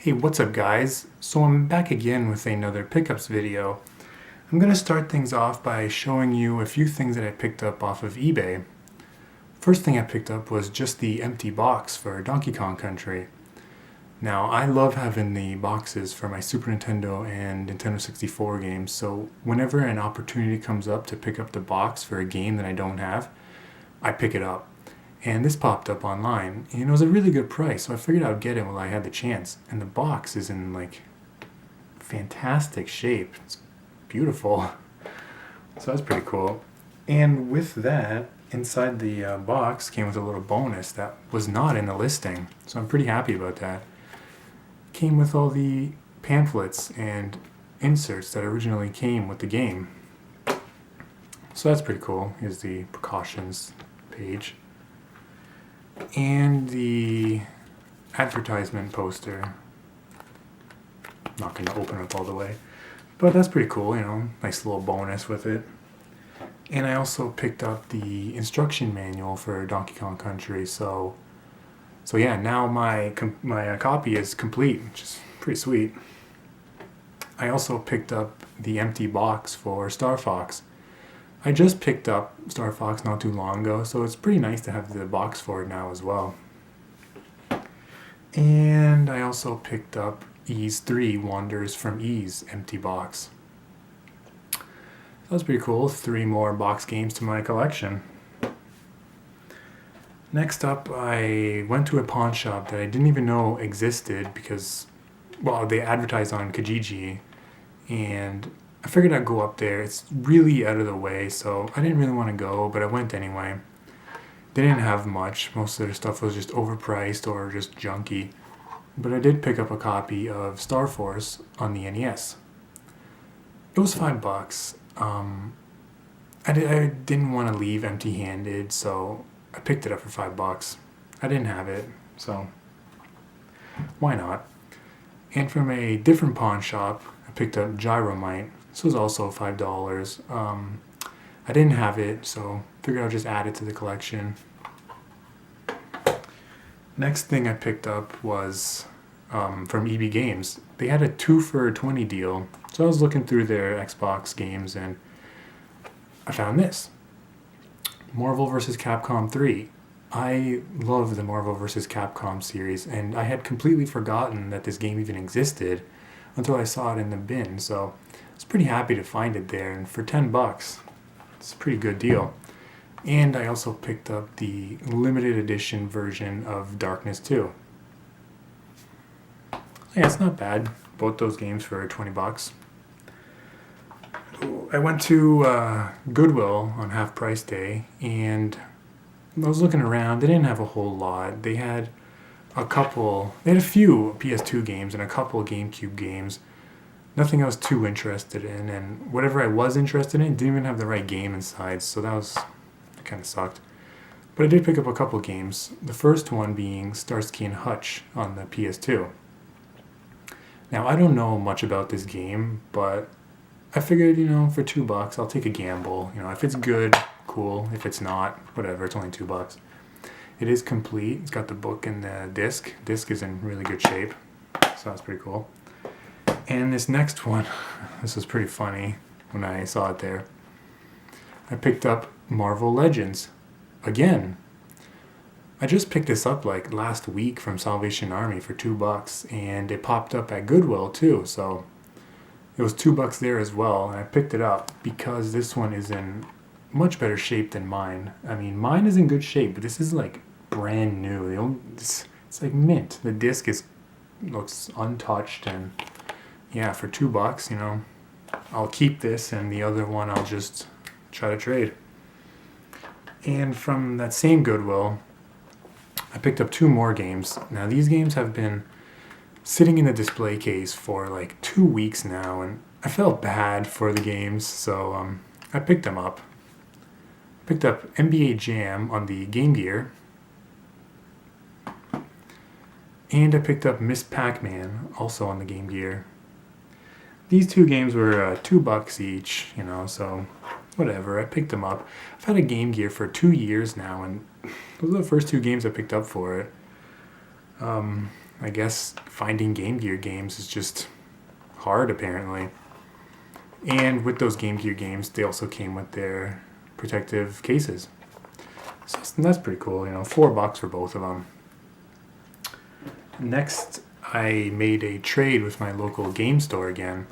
Hey, what's up guys? So I'm back again with another pickups video. I'm going to start things off by showing you a few things that I picked up off of eBay. First thing I picked up was just the empty box for Donkey Kong Country. Now, I love having the boxes for my Super Nintendo and Nintendo 64 games, so whenever an opportunity comes up to pick up the box for a game that I don't have, I pick it up. And this popped up online, and it was a really good price, so I figured I'd get it while I had the chance. And the box is in like fantastic shape. It's beautiful. So that's pretty cool. And with that, inside the box came with a little bonus that was not in the listing. So I'm pretty happy about that. Came with all the pamphlets and inserts that originally came with the game. So that's pretty cool. Here's the precautions page. And the advertisement poster. Not going to open up all the way, but that's pretty cool, nice little bonus with it. And I also picked up the instruction manual for Donkey Kong Country, so yeah, now my copy is complete, which is pretty sweet. I also picked up the empty box for Star Fox. I just picked up Star Fox not too long ago, so it's pretty nice to have the box for it now as well. And I also picked up Ys 3 Wanders from Ys empty box. So that's pretty cool. 3 more box games to my collection. Next up, I went to a pawn shop that I didn't even know existed because, well, they advertised on Kijiji, and I figured I'd go up there. It's really out of the way, so I didn't really want to go, but I went anyway. They didn't have much. Most of their stuff was just overpriced or just junky. But I did pick up a copy of Star Force on the NES. It was $5. I didn't want to leave empty-handed, so I picked it up for $5. I didn't have it, so why not? And from a different pawn shop, I picked up Gyromite. This was also $5. I didn't have it, so figured I'll just add it to the collection. Next thing I picked up was from EB Games. They had a 2 for $20 deal, so I was looking through their Xbox games and I found this. Marvel vs. Capcom 3. I love the Marvel vs. Capcom series, and I had completely forgotten that this game even existed until I saw it in the bin, so I was pretty happy to find it there, and for $10, it's a pretty good deal. And I also picked up the limited edition version of Darkness 2. Yeah, it's not bad. Both those games for $20. I went to Goodwill on half price day, and I was looking around. They didn't have a whole lot. They had a few PS2 games and a couple GameCube games. Nothing I was too interested in, and whatever I was interested in didn't even have the right game inside, so that kind of sucked. But I did pick up a couple games. The first one being Starsky and Hutch on the PS2. Now, I don't know much about this game, but I figured, for $2, I'll take a gamble. If it's good, cool. If it's not, whatever, it's only $2. It is complete. It's got the book and the disc. Disc is in really good shape, so that's pretty cool. And this next one, this was pretty funny when I saw it there. I picked up Marvel Legends again. I just picked this up like last week from Salvation Army for $2, and it popped up at Goodwill too, so it was $2 there as well, and I picked it up because this one is in much better shape than mine. I mean, mine is in good shape, but this is like brand new. It's like mint. The disc looks untouched, and yeah, for $2, I'll keep this, and the other one I'll just try to trade. And from that same Goodwill, I picked up 2 more games. Now, these games have been sitting in the display case for like 2 weeks now, and I felt bad for the games, so I picked them up. Picked up NBA Jam on the Game Gear, and I picked up Miss PacMan also on the Game Gear. These 2 games were $2 each, so whatever, I picked them up. I've had a Game Gear for 2 years now, and those are the first 2 games I picked up for it. I guess finding Game Gear games is just hard apparently. And with those Game Gear games, they also came with their protective cases. So that's pretty cool, $4 for both of them. Next, I made a trade with my local game store again.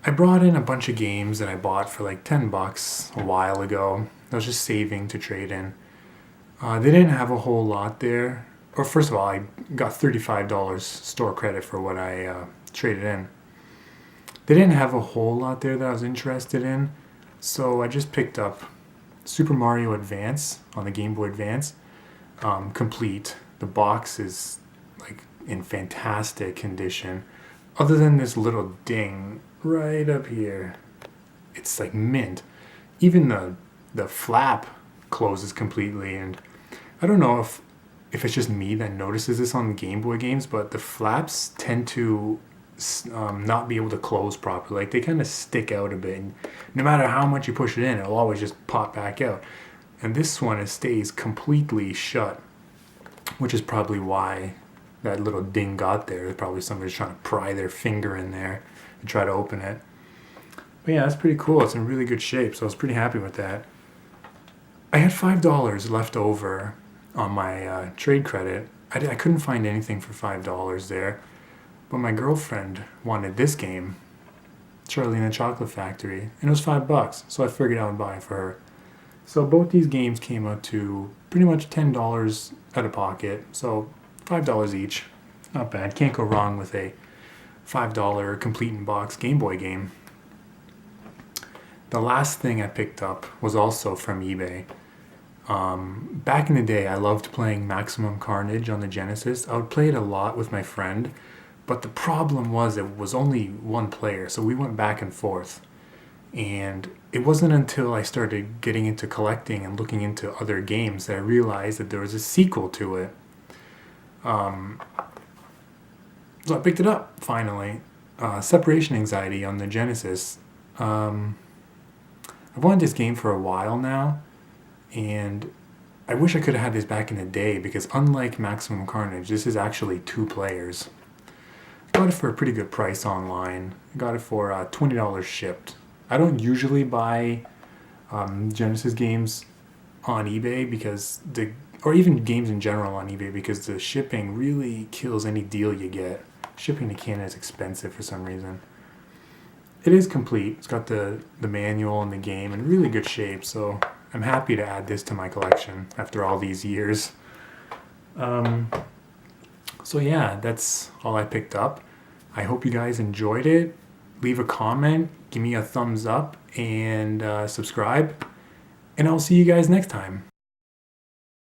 I brought in a bunch of games that I bought for like $10 a while ago. I was just saving to trade in. They didn't have a whole lot there. Or first of all, I got $35 store credit for what I traded in. They didn't have a whole lot there that I was interested in, so I just picked up Super Mario Advance on the Game Boy Advance, complete. The box is like in fantastic condition, other than this little ding right up here. It's like mint. Even the flap closes completely, and I don't know if it's just me that notices this on the Game Boy games, but the flaps tend to not be able to close properly. Like they kind of stick out a bit, and no matter how much you push it in, it'll always just pop back out. And this one, it stays completely shut, which is probably why that little ding got there. Probably somebody's trying to pry their finger in there and try to open it. But yeah, that's pretty cool. It's in really good shape, so I was pretty happy with that. I had $5 left over on my trade credit. I couldn't find anything for $5 there, but my girlfriend wanted this game, Charlie and the Chocolate Factory, and it was $5, so I figured I would buy it for her. So both these games came out to pretty much $10 out of pocket, so $5 each. Not bad. Can't go wrong with a $5 complete in box Game Boy game. The last thing I picked up was also from eBay. Back in the day, I loved playing Maximum Carnage on the Genesis. I would play it a lot with my friend, but the problem was it was only one player, so we went back and forth. And it wasn't until I started getting into collecting and looking into other games that I realized that there was a sequel to it. So I picked it up, finally. Separation Anxiety on the Genesis. I've wanted this game for a while now, and I wish I could have had this back in the day, because unlike Maximum Carnage, this is actually 2 players. I got it for a pretty good price online. I got it for $20 shipped. I don't usually buy Genesis games on eBay or even games in general on eBay, because the shipping really kills any deal you get. Shipping to Canada is expensive for some reason. It is complete. It's got the manual and the game in really good shape, so I'm happy to add this to my collection after all these years. So yeah, that's all I picked up. I hope you guys enjoyed it. Leave a comment, give me a thumbs up, and subscribe. And I'll see you guys next time.